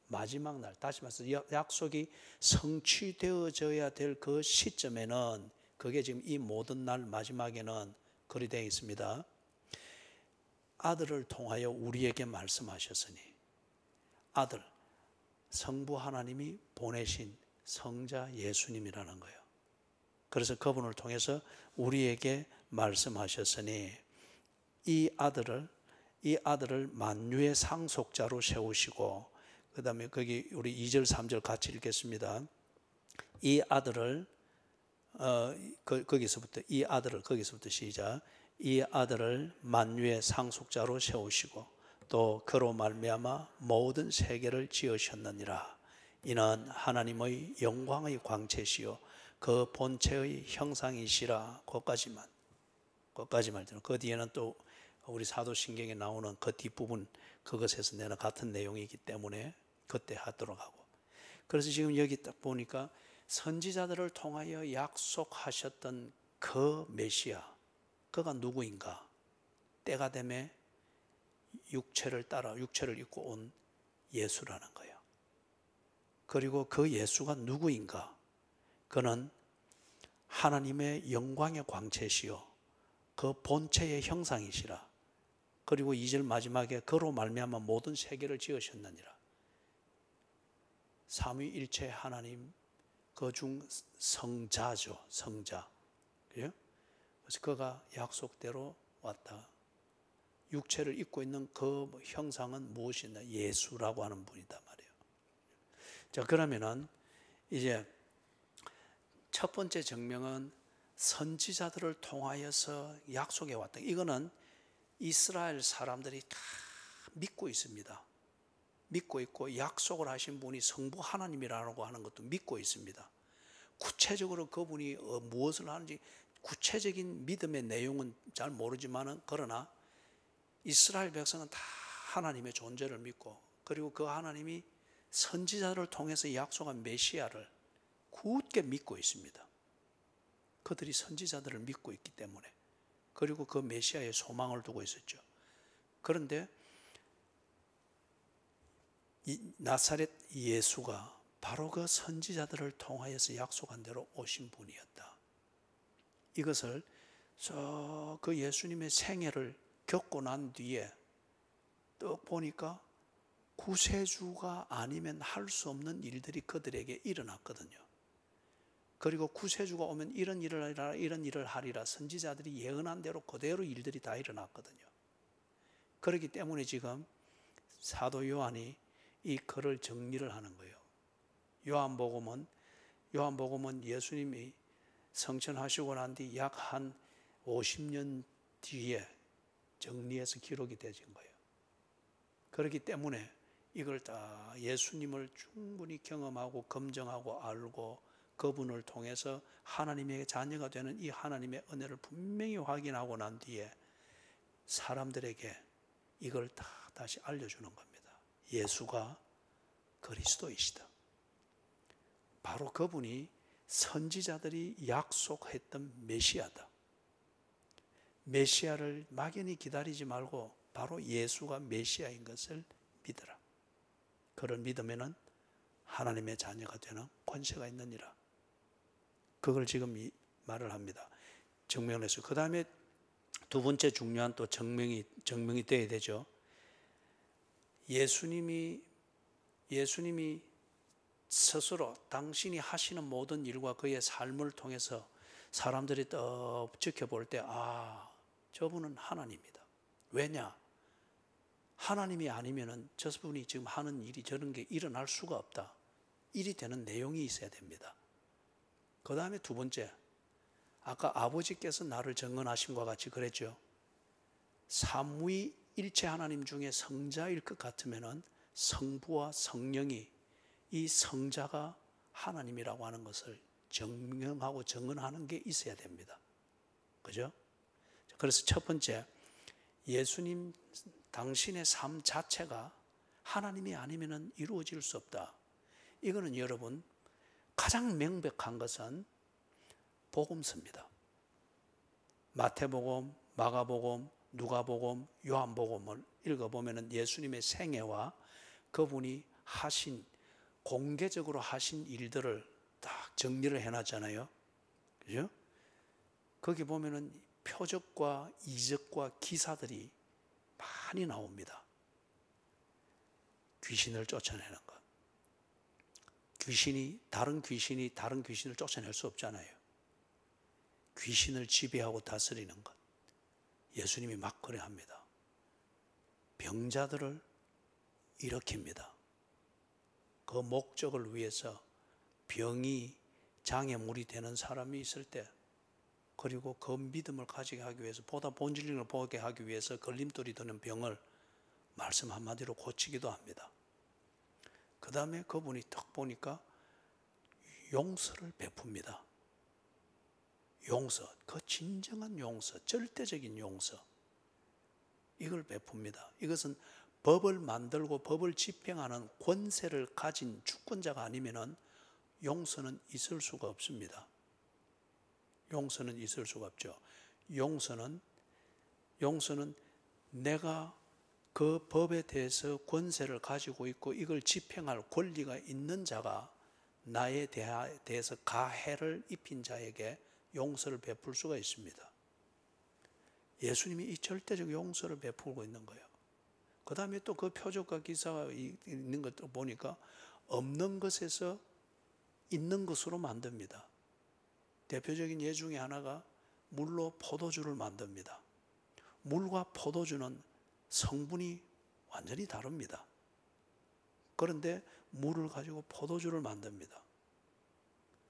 마지막 날, 다시 말해서 약속이 성취되어져야 될 그 시점에는, 그게 지금 이 모든 날 마지막에는 그리 되어 있습니다. 아들을 통하여 우리에게 말씀하셨으니, 아들, 성부 하나님이 보내신 성자 예수님이라는 거예요. 그래서 그분을 통해서 우리에게 말씀하셨으니 이 아들을 만유의 상속자로 세우시고, 그 다음에 거기 우리 2절 3절 같이 읽겠습니다. 이 아들을 거기서부터 시작. 이 아들을 만유의 상속자로 세우시고 또 그로 말미암아 모든 세계를 지으셨느니라. 이는 하나님의 영광의 광채시요 그 본체의 형상이시라. 거기까지만 들어. 그 뒤에는 또 우리 사도신경에 나오는 그 뒷부분, 그것에서 내는 같은 내용이기 때문에 그때 하도록 하고. 그래서 지금 여기 딱 보니까 선지자들을 통하여 약속하셨던 그 메시아, 그가 누구인가? 때가 되매 육체를 입고 온 예수라는 거예요. 그리고 그 예수가 누구인가? 그는 하나님의 영광의 광채시요 그 본체의 형상이시라. 그리고 2절 마지막에 그로 말미암아 모든 세계를 지으셨느니라. 삼위일체 하나님 그 중 성자죠. 성자. 그죠? 그래서 그가 약속대로 왔다. 육체를 입고 있는 그 형상은 무엇이냐? 예수라고 하는 분이다 말이에요. 자, 그러면은 이제 첫 번째 증명은 선지자들을 통하여서 약속해 왔다. 이거는 이스라엘 사람들이 다 믿고 있습니다. 믿고 있고 약속을 하신 분이 성부 하나님이라고 하는 것도 믿고 있습니다. 구체적으로 그분이 무엇을 하는지 구체적인 믿음의 내용은 잘 모르지만은, 그러나 이스라엘 백성은 다 하나님의 존재를 믿고, 그리고 그 하나님이 선지자를 통해서 약속한 메시아를 굳게 믿고 있습니다. 그들이 선지자들을 믿고 있기 때문에, 그리고 그 메시아의 소망을 두고 있었죠. 그런데 이 나사렛 예수가 바로 그 선지자들을 통하여서 약속한 대로 오신 분이었다. 이것을 그 예수님의 생애를 겪고 난 뒤에 또 보니까 구세주가 아니면 할 수 없는 일들이 그들에게 일어났거든요. 그리고 구세주가 오면 이런 일을 하리라, 이런 일을 하리라, 선지자들이 예언한 대로 그대로 일들이 다 일어났거든요. 그렇기 때문에 지금 사도 요한이 이 글을 정리를 하는 거예요. 요한복음은 예수님이 성천하시고 난 뒤 약 한 50년 뒤에 정리해서 기록이 되진 거예요. 그렇기 때문에 이걸 다 예수님을 충분히 경험하고 검증하고 알고 그분을 통해서 하나님의 자녀가 되는 이 하나님의 은혜를 분명히 확인하고 난 뒤에 사람들에게 이걸 다 다시 알려주는 겁니다. 예수가 그리스도이시다. 바로 그분이 선지자들이 약속했던 메시아다. 메시아를 막연히 기다리지 말고 바로 예수가 메시아인 것을 믿으라. 그를 믿으면은 하나님의 자녀가 되는 권세가 있느니라. 그걸 지금 말을 합니다. 증명을 했어요. 그 다음에 두 번째 중요한 또 증명이 돼야 되죠. 예수님이 스스로 당신이 하시는 모든 일과 그의 삶을 통해서 사람들이 떡 지켜볼 때, 저분은 하나님이다. 왜냐? 하나님이 아니면은 저분이 지금 하는 일이 저런 게 일어날 수가 없다. 일이 되는 내용이 있어야 됩니다. 그 다음에 두 번째, 아까 아버지께서 나를 증언하신 것 같이 그랬죠. 삼위일체 하나님 중에 성자일 것 같으면은 성부와 성령이 이 성자가 하나님이라고 하는 것을 증명하고 증언하는 게 있어야 됩니다. 그죠? 그래서 첫 번째, 예수님 당신의 삶 자체가 하나님이 아니면 이루어질 수 없다. 이거는 여러분 가장 명백한 것은 복음서입니다. 마태복음, 마가복음, 누가복음, 요한복음을 읽어보면 예수님의 생애와 그분이 하신 공개적으로 하신 일들을 딱 정리를 해놨잖아요. 그죠? 거기 보면은 표적과 이적과 기사들이 많이 나옵니다. 귀신을 쫓아내는 것. 다른 귀신을 쫓아낼 수 없잖아요. 귀신을 지배하고 다스리는 것. 예수님이 막 그래 합니다. 병자들을 일으킵니다. 그 목적을 위해서 병이 장애물이 되는 사람이 있을 때, 그리고 그 믿음을 가지게 하기 위해서, 보다 본질을 보게 하기 위해서 걸림돌이 되는 병을 말씀 한마디로 고치기도 합니다. 그 다음에 그분이 딱 보니까 용서를 베풉니다. 용서, 그 진정한 용서, 절대적인 용서, 이걸 베풉니다. 이것은 법을 만들고 법을 집행하는 권세를 가진 주권자가 아니면은 용서는 있을 수가 없습니다. 용서는 있을 수가 없죠. 용서는 내가 그 법에 대해서 권세를 가지고 있고 이걸 집행할 권리가 있는 자가 나에 대해서 가해를 입힌 자에게 용서를 베풀 수가 있습니다. 예수님이 이 절대적 용서를 베풀고 있는 거예요. 그 다음에 또 그 표적과 기사가 있는 것도 보니까 없는 것에서 있는 것으로 만듭니다. 대표적인 예 중에 하나가 물로 포도주를 만듭니다. 물과 포도주는 성분이 완전히 다릅니다. 그런데 물을 가지고 포도주를 만듭니다.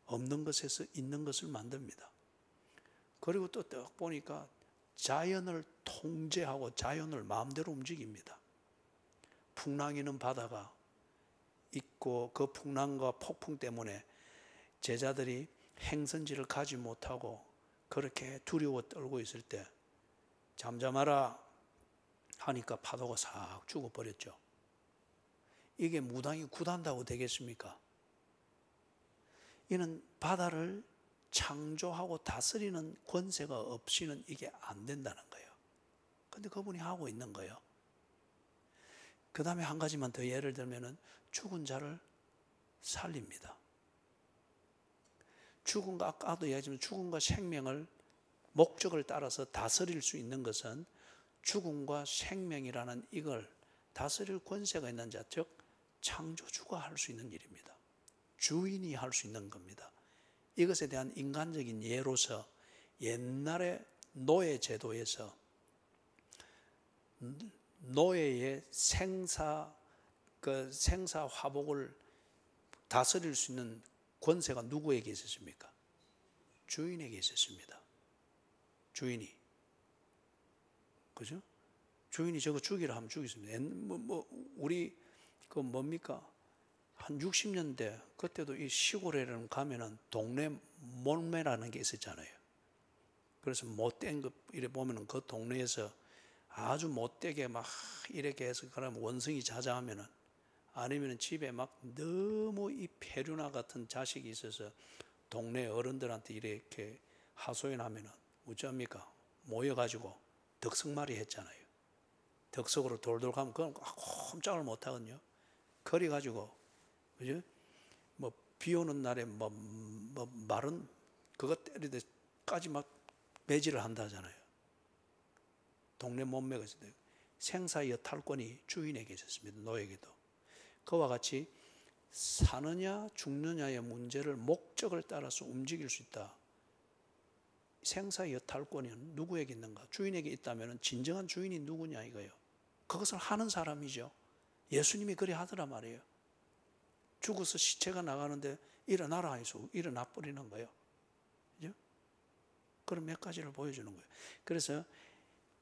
없는 것에서 있는 것을 만듭니다. 그리고 또 딱 보니까 자연을 통제하고 자연을 마음대로 움직입니다. 풍랑이는 바다가 있고 그 풍랑과 폭풍 때문에 제자들이 행선지를 가지 못하고 그렇게 두려워 떨고 있을 때 잠잠하라 하니까 파도가 싹 죽어버렸죠. 이게 무당이 굿한다고 되겠습니까? 이는 바다를 창조하고 다스리는 권세가 없이는 이게 안 된다는 거예요. 그런데 그분이 하고 있는 거예요. 그 다음에 한 가지만 더 예를 들면 죽은 자를 살립니다. 아까도 얘기했지만 죽음과 생명을 목적을 따라서 다스릴 수 있는 것은 죽음과 생명이라는 이걸 다스릴 권세가 있는 자, 즉 창조주가 할 수 있는 일입니다. 주인이 할 수 있는 겁니다. 이것에 대한 인간적인 예로서 옛날에 노예 제도에서 노예의 생사 화복을 다스릴 수 있는 권세가 누구에게 있었습니까? 주인에게 있었습니다. 주인이. 그죠? 주인이 저거 죽이라 하면 죽이습니다. 우리, 뭡니까? 한 60년대, 그때도 이 시골에는 가면은 동네 몰매라는 게 있었잖아요. 그래서 못된 거, 이래 보면은 그 동네에서 아주 못되게 막 이렇게 해서 그러면 원성이 자자하면은 아니면은 집에 막 너무 이 페류나 같은 자식이 있어서 동네 어른들한테 이렇게 하소연하면은 어쩝니까? 모여가지고 덕석말이 했잖아요. 덕석으로 돌돌 가면 그건 꼼짝을 못 하거든요. 거리 가지고, 그죠? 뭐, 비 오는 날에 말은 그거 때리듯까지 막 매질을 한다 하잖아요. 동네 몸매가 있어요. 생사의 탈권이 주인에게 있었습니다. 노예에게도. 그와 같이 사느냐 죽느냐의 문제를 목적을 따라서 움직일 수 있다. 생사의 탈권이 누구에게 있는가? 주인에게 있다면 진정한 주인이 누구냐 이거예요. 그것을 하는 사람이죠. 예수님이 그리 하더라 말이에요. 죽어서 시체가 나가는데 일어나라 해서 일어나 버리는 거예요. 그죠? 그런 몇 가지를 보여주는 거예요. 그래서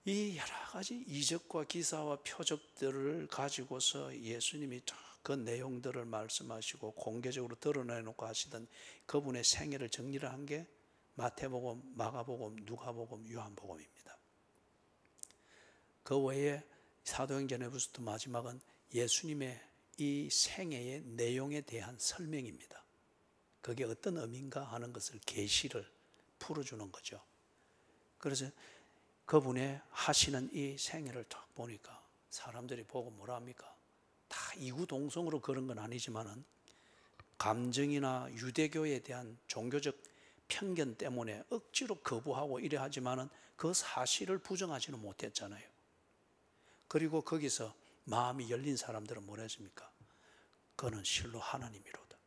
이 여러 가지 이적과 기사와 표적들을 가지고서 예수님이 그 내용들을 말씀하시고 공개적으로 드러내놓고 하시던 그분의 생애를 정리를 한 게 마태복음, 마가복음, 누가복음, 요한복음입니다. 그 외에 사도행전에서부터 마지막은 예수님의 이 생애의 내용에 대한 설명입니다. 그게 어떤 의미인가 하는 것을 계시를 풀어주는 거죠. 그래서 그분의 하시는 이 생애를 딱 보니까 사람들이 보고 뭐라 합니까? 다 이구동성으로 그런 건 아니지만은 감정이나 유대교에 대한 종교적 편견 때문에 억지로 거부하고 이래 하지만은 그 사실을 부정하지는 못했잖아요. 그리고 거기서 마음이 열린 사람들은 뭐라 했습니까? 그는 실로 하나님이로다.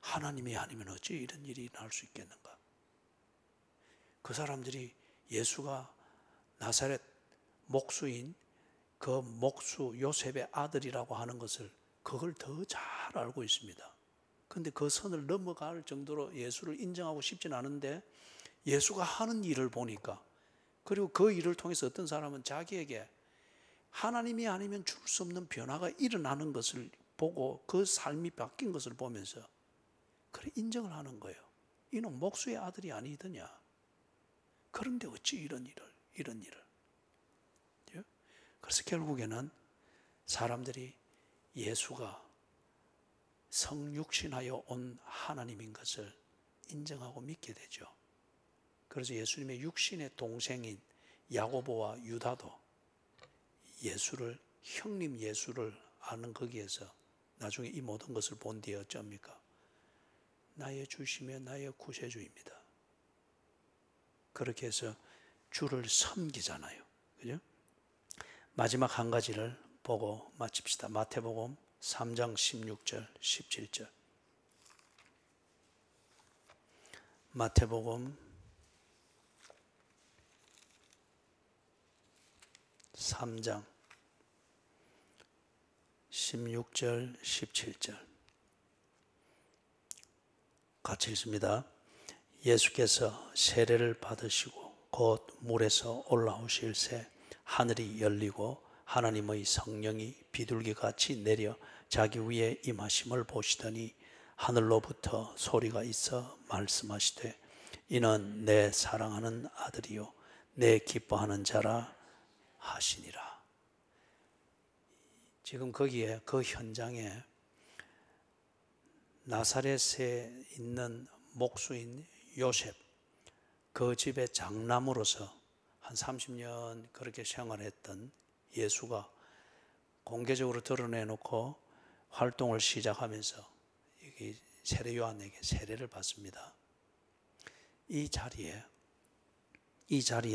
하나님이 아니면 어찌 이런 일이 날 수 있겠는가? 그 사람들이 예수가 나사렛 목수인 그 목수 요셉의 아들이라고 하는 것을 그걸 더 잘 알고 있습니다. 그런데 그 선을 넘어갈 정도로 예수를 인정하고 싶진 않은데 예수가 하는 일을 보니까, 그리고 그 일을 통해서 어떤 사람은 자기에게 하나님이 아니면 줄 수 없는 변화가 일어나는 것을 보고 그 삶이 바뀐 것을 보면서 그래 인정을 하는 거예요. 이는 목수의 아들이 아니더냐. 그런데 어찌 이런 일을. 그래서 결국에는 사람들이 예수가 성육신하여 온 하나님인 것을 인정하고 믿게 되죠. 그래서 예수님의 육신의 동생인 야고보와 유다도 예수를, 형님 예수를 아는 거기에서 나중에 이 모든 것을 본 뒤에 어쩝니까? 나의 주시며 나의 구세주입니다. 그렇게 해서 주를 섬기잖아요. 그죠? 마지막 한 가지를 보고 마칩시다. 마태복음 3장 16절, 17절. 마태복음 3장 16절, 17절. 같이 읽습니다. 예수께서 세례를 받으시고 곧 물에서 올라오실새 하늘이 열리고 하나님의 성령이 비둘기같이 내려 자기 위에 임하심을 보시더니 하늘로부터 소리가 있어 말씀하시되 이는 내 사랑하는 아들이요 내 기뻐하는 자라 하시니라. 지금 거기에 그 현장에 나사렛에 있는 목수인 요셉, 그 집의 장남으로서 한 30년 그렇게 생활했던 예수가 공개적으로 드러내놓고 활동을 시작하면서 세례 요한에게 세례를 받습니다. 이 자리에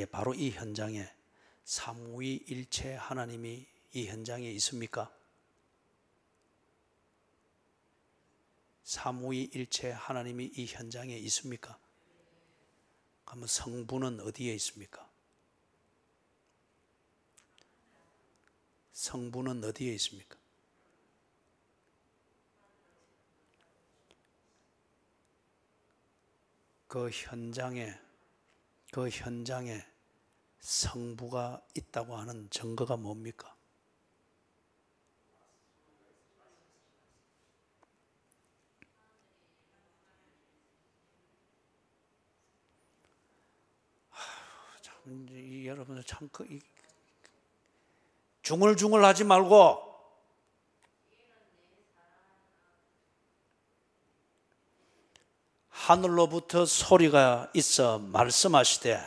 바로 이 현장에 삼위일체 하나님이 이 현장에 있습니까? 삼위일체 하나님이 이 현장에 있습니까? 그러면 성부는 어디에 있습니까? 성부는 어디에 있습니까? 그 현장에 성부가 있다고 하는 증거가 뭡니까? 여러분들 참 중얼중얼 하지 말고 하늘로부터 소리가 있어 말씀하시되,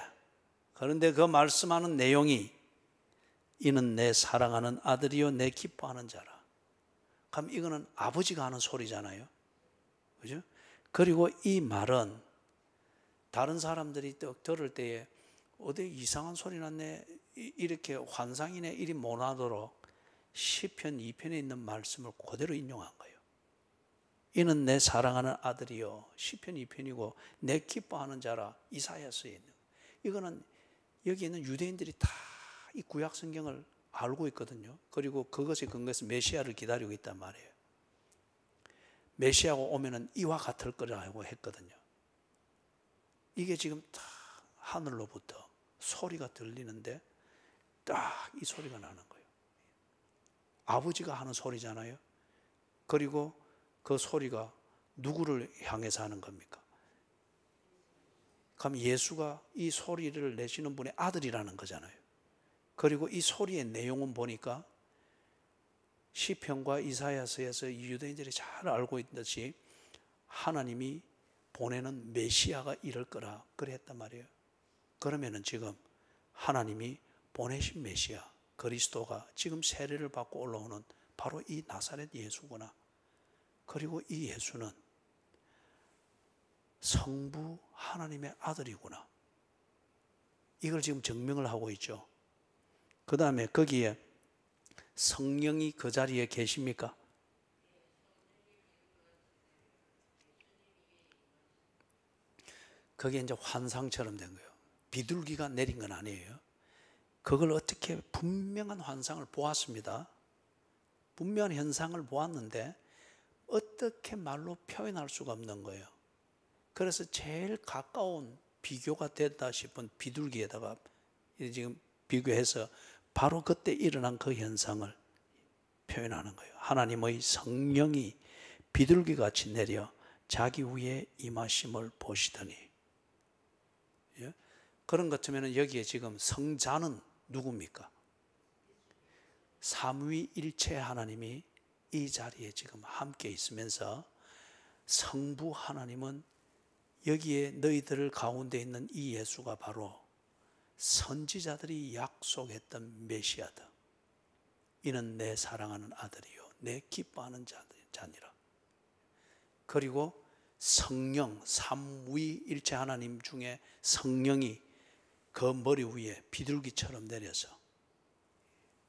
그런데 그 말씀하는 내용이 이는 내 사랑하는 아들이요 내 기뻐하는 자라. 그럼 이거는 아버지가 하는 소리잖아요. 그죠? 그리고 이 말은 다른 사람들이 들을 때에 어디 이상한 소리 났네, 이렇게 환상이네, 이리 못하도록 시편 2편에 있는 말씀을 그대로 인용한 거예요. 이는 내 사랑하는 아들이요, 시편 2편이고 내 기뻐하는 자라, 이사야서에 있는 거예요. 이거는 여기 있는 유대인들이 다 이 구약 성경을 알고 있거든요. 그리고 그것에 근거해서 메시아를 기다리고 있단 말이에요. 메시아가 오면은 이와 같을 거라고 했거든요. 이게 지금 딱 하늘로부터 소리가 들리는데 딱 이 소리가 나는 거예요. 아버지가 하는 소리잖아요. 그리고 그 소리가 누구를 향해서 하는 겁니까? 그럼 예수가 이 소리를 내시는 분의 아들이라는 거잖아요. 그리고 이 소리의 내용은 보니까 시편과 이사야서에서 유대인들이 잘 알고 있듯이 하나님이 보내는 메시아가 이럴 거라 그랬단 말이에요. 그러면은 지금 하나님이 보내신 메시아 그리스도가 지금 세례를 받고 올라오는 바로 이 나사렛 예수구나. 그리고 이 예수는 성부 하나님의 아들이구나. 이걸 지금 증명을 하고 있죠. 그 다음에 거기에 성령이 그 자리에 계십니까? 그게 이제 환상처럼 된 거예요. 비둘기가 내린 건 아니에요. 그걸 어떻게 분명한 환상을 보았습니다. 분명한 현상을 보았는데 어떻게 말로 표현할 수가 없는 거예요. 그래서 제일 가까운 비교가 됐다 싶은 비둘기에다가 지금 비교해서 바로 그때 일어난 그 현상을 표현하는 거예요. 하나님의 성령이 비둘기같이 내려 자기 위에 임하심을 보시더니. 예? 그런 것 같으면 여기에 지금 성자는 누굽니까? 삼위일체 하나님이 이 자리에 지금 함께 있으면서 성부 하나님은 여기에 너희들 가운데 있는 이 예수가 바로 선지자들이 약속했던 메시아다. 이는 내 사랑하는 아들이요 내 기뻐하는 자니라. 그리고 성령, 삼위일체 하나님 중에 성령이 그 머리 위에 비둘기처럼 내려서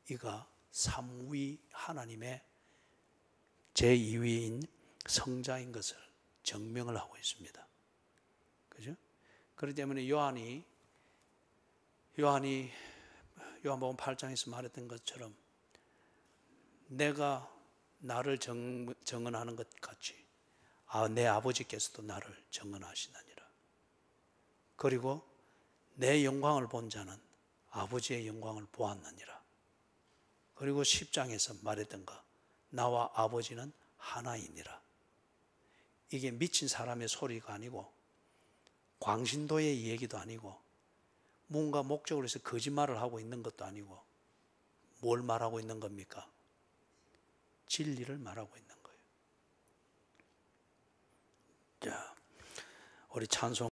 이가 삼위 하나님의 제2위인 성자인 것을 증명을 하고 있습니다. 그죠? 그렇기 때문에 요한복음 8장에서 말했던 것처럼 내가 나를 증언하는 것 같이 내 아버지께서도 나를 증언하시느니라. 그리고 내 영광을 본 자는 아버지의 영광을 보았느니라. 그리고 10장에서 말했던 것, 나와 아버지는 하나이니라. 이게 미친 사람의 소리가 아니고 광신도의 얘기도 아니고 뭔가 목적으로 해서 거짓말을 하고 있는 것도 아니고 뭘 말하고 있는 겁니까? 진리를 말하고 있는 거예요. 자, 우리 찬송